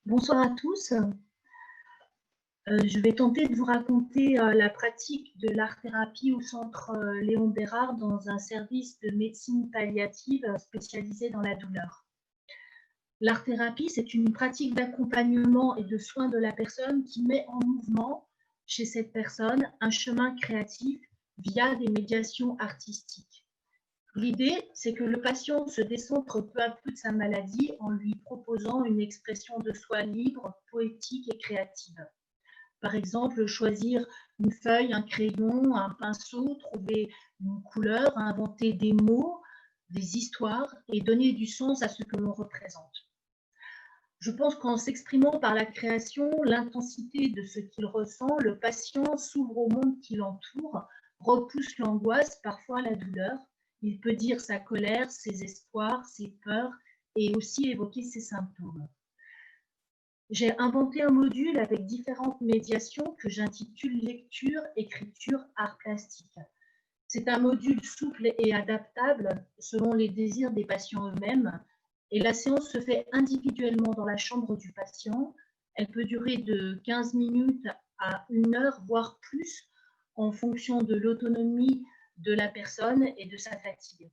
Bonsoir à tous. Je vais tenter de vous raconter la pratique de l'art-thérapie au centre Léon Bérard dans un service de médecine palliative spécialisé dans la douleur. L'art-thérapie, c'est une pratique d'accompagnement et de soins de la personne qui met en mouvement chez cette personne un chemin créatif via des médiations artistiques. L'idée, c'est que le patient se décentre peu à peu de sa maladie en lui proposant une expression de soi libre, poétique et créative. Par exemple, choisir une feuille, un crayon, un pinceau, trouver une couleur, inventer des mots, des histoires et donner du sens à ce que l'on représente. Je pense qu'en s'exprimant par la création, l'intensité de ce qu'il ressent, le patient s'ouvre au monde qui l'entoure, repousse l'angoisse, parfois la douleur. Il peut dire sa colère, ses espoirs, ses peurs et aussi évoquer ses symptômes. J'ai inventé un module avec différentes médiations que j'intitule lecture, écriture, art plastique. C'est un module souple et adaptable selon les désirs des patients eux-mêmes et la séance se fait individuellement dans la chambre du patient. Elle peut durer de 15 minutes à 1 heure, voire plus, en fonction de l'autonomie de la personne et de sa fatigue.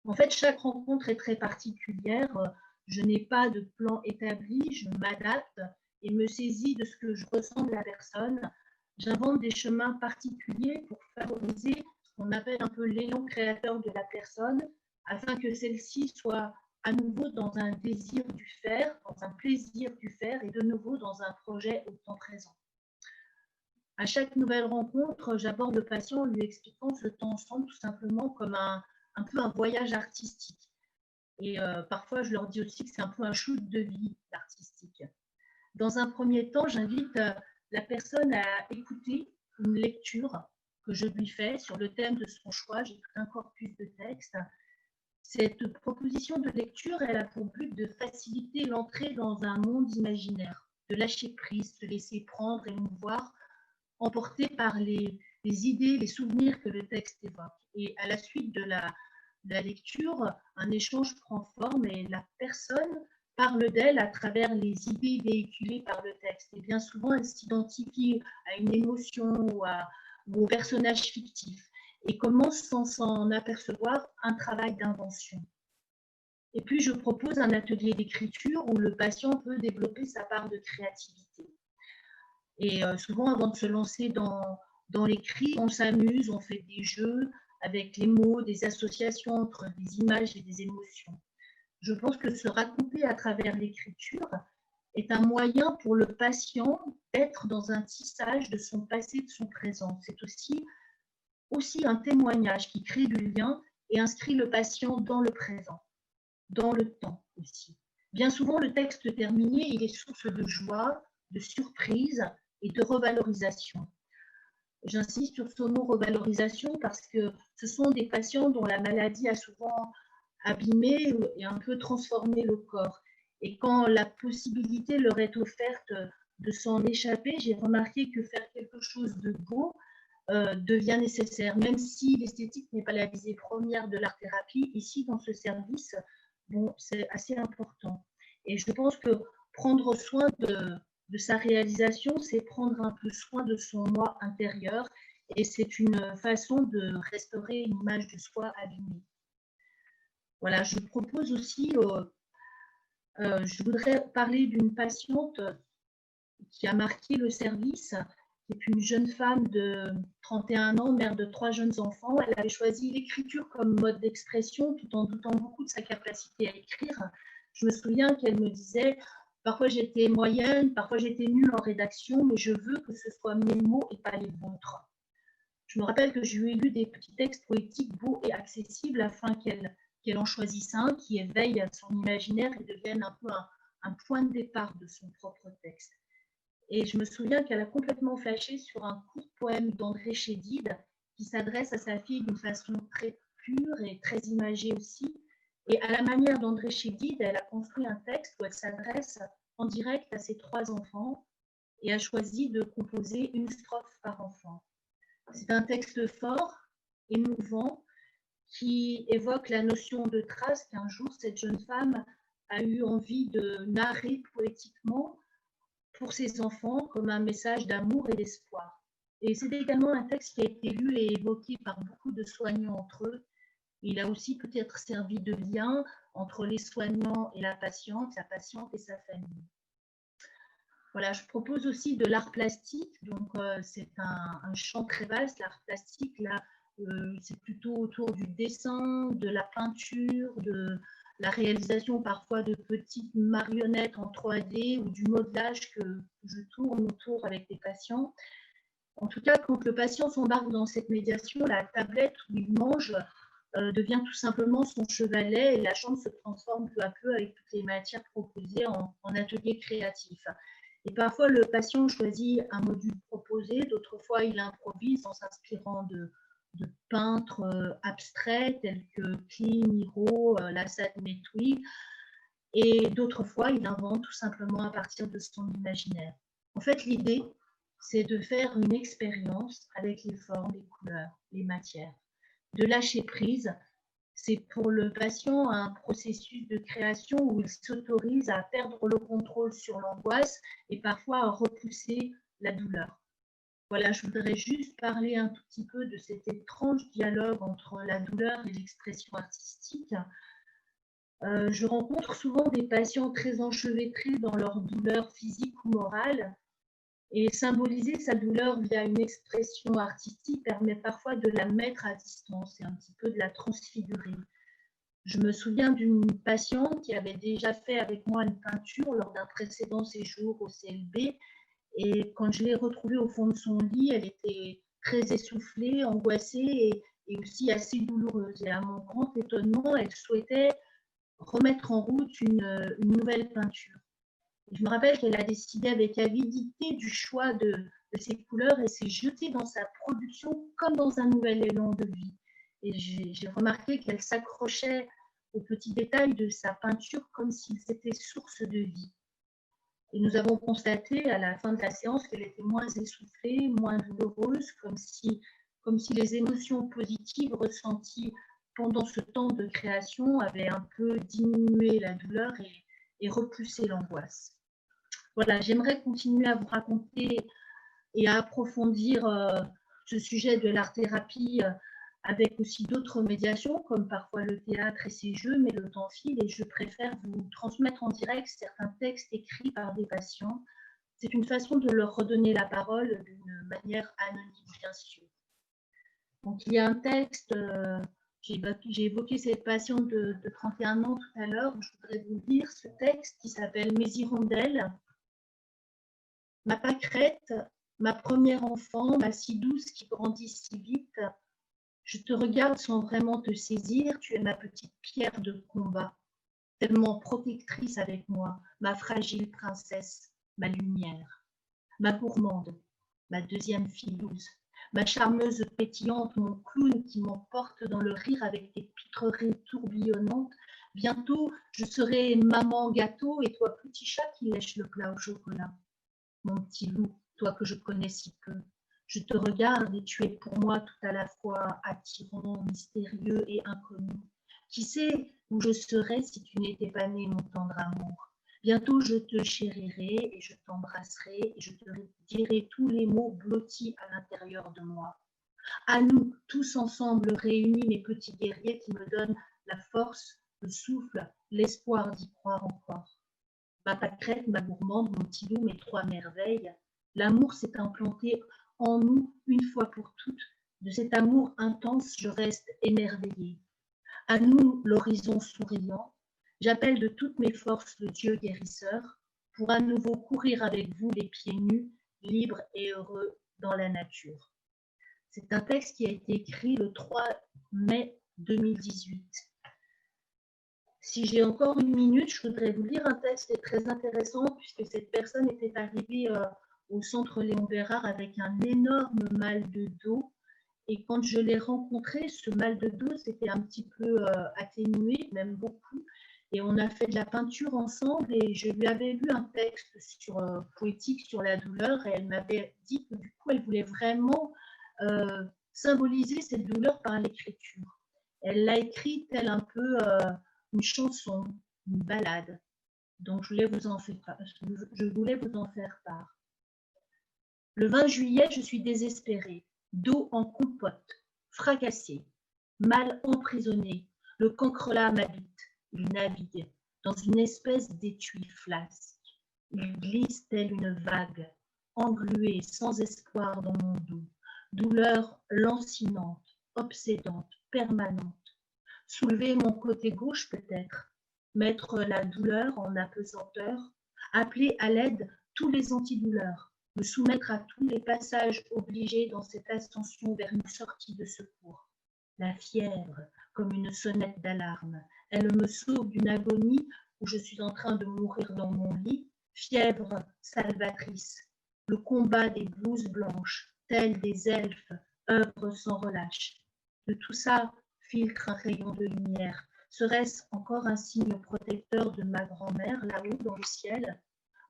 En fait, chaque rencontre est très particulière. Je n'ai pas de plan établi, je m'adapte et me saisis de ce que je ressens de la personne. J'invente des chemins particuliers pour favoriser ce qu'on appelle un peu l'élan créateur de la personne, afin que celle-ci soit à nouveau dans un désir du faire, dans un plaisir du faire et de nouveau dans un projet au temps présent. À chaque nouvelle rencontre, j'aborde le patient en lui expliquant ce temps ensemble tout simplement comme un peu un voyage artistique. Et parfois, je leur dis aussi que c'est un peu un shoot de vie artistique. Dans un premier temps, j'invite la personne à écouter une lecture que je lui fais sur le thème de son choix. J'ai tout un corpus de textes. Cette proposition de lecture, elle a pour but de faciliter l'entrée dans un monde imaginaire, de lâcher prise, se laisser prendre et mouvoir, emporté par les idées, les souvenirs que le texte évoque. Et à la suite de la lecture, un échange prend forme et la personne parle d'elle à travers les idées véhiculées par le texte. Et bien souvent, elle s'identifie à une émotion ou au personnage fictif et commence sans s'en apercevoir un travail d'invention. Et puis, je propose un atelier d'écriture où le patient peut développer sa part de créativité. Et souvent, avant de se lancer dans l'écrit, on s'amuse, on fait des jeux avec les mots, des associations entre des images et des émotions. Je pense que se raconter à travers l'écriture est un moyen pour le patient d'être dans un tissage de son passé, de son présent. C'est aussi un témoignage qui crée du lien et inscrit le patient dans le présent, dans le temps aussi. Bien souvent, le texte terminé, il est source de joie, de surprise et de revalorisation. J'insiste sur ce mot revalorisation parce que ce sont des patients dont la maladie a souvent abîmé et un peu transformé le corps. Et quand la possibilité leur est offerte de s'en échapper, j'ai remarqué que faire quelque chose de beau devient nécessaire, même si l'esthétique n'est pas la visée première de l'art-thérapie. Ici, dans ce service, bon, c'est assez important. Et je pense que prendre soin de sa réalisation, c'est prendre un peu soin de son moi intérieur et c'est une façon de restaurer une image de soi abîmée. Voilà, je propose aussi, je voudrais parler d'une patiente qui a marqué le service, qui est une jeune femme de 31 ans, mère de 3 jeunes enfants. Elle avait choisi l'écriture comme mode d'expression tout en doutant beaucoup de sa capacité à écrire. Je me souviens qu'elle me disait parfois j'étais moyenne, parfois j'étais nulle en rédaction, mais je veux que ce soit mes mots et pas les vôtres. Je me rappelle que je lui ai lu des petits textes poétiques beaux et accessibles afin qu'elle en choisisse un qui éveille son imaginaire et devienne un peu un point de départ de son propre texte. Et je me souviens qu'elle a complètement flashé sur un court poème d'André Chédid qui s'adresse à sa fille d'une façon très pure et très imagée aussi. Et à la manière d'André Chédid, elle a construit un texte où elle s'adresse en direct à ses 3 enfants et a choisi de composer une strophe par enfant. C'est un texte fort, émouvant, qui évoque la notion de trace qu'un jour cette jeune femme a eu envie de narrer poétiquement pour ses enfants comme un message d'amour et d'espoir. Et c'est également un texte qui a été lu et évoqué par beaucoup de soignants entre eux. Il a aussi peut-être servi de lien entre les soignants et la patiente et sa famille. Voilà, je propose aussi de l'art plastique. Donc, c'est un champ très vaste, l'art plastique. Là, c'est plutôt autour du dessin, de la peinture, de la réalisation parfois de petites marionnettes en 3D ou du modelage que je tourne autour avec des patients. En tout cas, quand le patient s'embarque dans cette médiation, la tablette où il mange devient tout simplement son chevalet et la chambre se transforme peu à peu avec toutes les matières proposées en atelier créatif. Et parfois, le patient choisit un module proposé, d'autres fois, il improvise en s'inspirant de peintres abstraits tels que Klee, Miro, Lassalle Metwig, et d'autres fois, il invente tout simplement à partir de son imaginaire. En fait, l'idée, c'est de faire une expérience avec les formes, les couleurs, les matières, de lâcher prise. C'est pour le patient un processus de création où il s'autorise à perdre le contrôle sur l'angoisse et parfois à repousser la douleur. Voilà, je voudrais juste parler un tout petit peu de cet étrange dialogue entre la douleur et l'expression artistique. Je rencontre souvent des patients très enchevêtrés dans leur douleur physique ou morale, et symboliser sa douleur via une expression artistique permet parfois de la mettre à distance et un petit peu de la transfigurer. Je me souviens d'une patiente qui avait déjà fait avec moi une peinture lors d'un précédent séjour au CLB, et quand je l'ai retrouvée au fond de son lit, elle était très essoufflée, angoissée et aussi assez douloureuse. Et à mon grand étonnement, elle souhaitait remettre en route une nouvelle peinture. Et je me rappelle qu'elle a décidé avec avidité du choix de ses couleurs et s'est jetée dans sa production comme dans un nouvel élan de vie. Et j'ai remarqué qu'elle s'accrochait aux petits détails de sa peinture comme s'ils étaient source de vie. Et nous avons constaté à la fin de la séance qu'elle était moins essoufflée, moins douloureuse, comme si les émotions positives ressenties pendant ce temps de création avaient un peu diminué la douleur et repoussé l'angoisse. Voilà, j'aimerais continuer à vous raconter et à approfondir ce sujet de l'art-thérapie avec aussi d'autres médiations, comme parfois le théâtre et ses jeux, mais le temps file et je préfère vous transmettre en direct certains textes écrits par des patients. C'est une façon de leur redonner la parole d'une manière anonyme, bien sûr. Donc, il y a un texte, j'ai évoqué cette patiente de 31 ans tout à l'heure, je voudrais vous lire ce texte qui s'appelle « Mes hirondelles ». Ma pâquerette, ma première enfant, ma si douce qui grandit si vite, je te regarde sans vraiment te saisir, tu es ma petite pierre de combat, tellement protectrice avec moi, ma fragile princesse, ma lumière, ma gourmande, ma deuxième filouze, ma charmeuse pétillante, mon clown qui m'emporte dans le rire avec tes pitreries tourbillonnantes. Bientôt, je serai maman gâteau et toi petit chat qui lèche le plat au chocolat. Mon petit loup, toi que je connais si peu, je te regarde et tu es pour moi tout à la fois attirant, mystérieux et inconnu. Qui sait où je serais si tu n'étais pas né, mon tendre amour? Bientôt je te chérirai et je t'embrasserai et je te dirai tous les mots blottis à l'intérieur de moi. À nous, tous ensemble réunis, mes petits guerriers qui me donnent la force, le souffle, l'espoir d'y croire encore. Ma pâquerette, ma gourmande, mon petit loup, mes trois merveilles. L'amour s'est implanté en nous une fois pour toutes. De cet amour intense, je reste émerveillée. À nous, l'horizon souriant. J'appelle de toutes mes forces le Dieu guérisseur pour à nouveau courir avec vous les pieds nus, libres et heureux dans la nature. C'est un texte qui a été écrit le 3 mai 2018. Si j'ai encore une minute, je voudrais vous lire un texte très intéressant puisque cette personne était arrivée au centre Léon Bérard avec un énorme mal de dos. Et quand je l'ai rencontré, ce mal de dos s'était un petit peu atténué, même beaucoup. Et on a fait de la peinture ensemble et je lui avais lu un texte poétique sur la douleur et elle m'avait dit que du coup, elle voulait vraiment symboliser cette douleur par l'écriture. Elle l'a écrit tel un peu une chanson, une ballade, donc je voulais vous en faire part. Le 20 juillet, je suis désespérée, dos en compote, fracassée, mal emprisonnée, le cancrelat m'habite, il navigue dans une espèce d'étui flasque. Il glisse telle une vague, engluée sans espoir dans mon dos, douleur lancinante, obsédante, permanente. Soulever mon côté gauche peut-être, mettre la douleur en apesanteur, appeler à l'aide tous les antidouleurs, me soumettre à tous les passages obligés dans cette ascension vers une sortie de secours. La fièvre, comme une sonnette d'alarme, elle me sauve d'une agonie où je suis en train de mourir dans mon lit, fièvre salvatrice. Le combat des blouses blanches, telles des elfes, œuvre sans relâche. De tout ça filtre un rayon de lumière. Serait-ce encore un signe protecteur de ma grand-mère là-haut dans le ciel,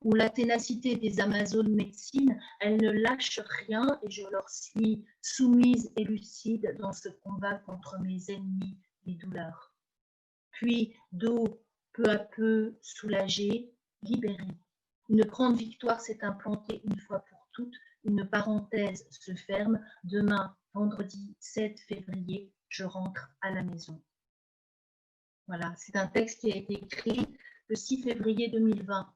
où la ténacité des Amazones médecine, elle ne lâche rien et je leur suis soumise et lucide dans ce combat contre mes ennemis, les douleurs. Puis, dos peu à peu soulagée, libérée. Une grande victoire s'est implantée une fois pour toutes, une parenthèse se ferme. Demain, vendredi 7 février, je rentre à la maison. Voilà, c'est un texte qui a été écrit le 6 février 2020.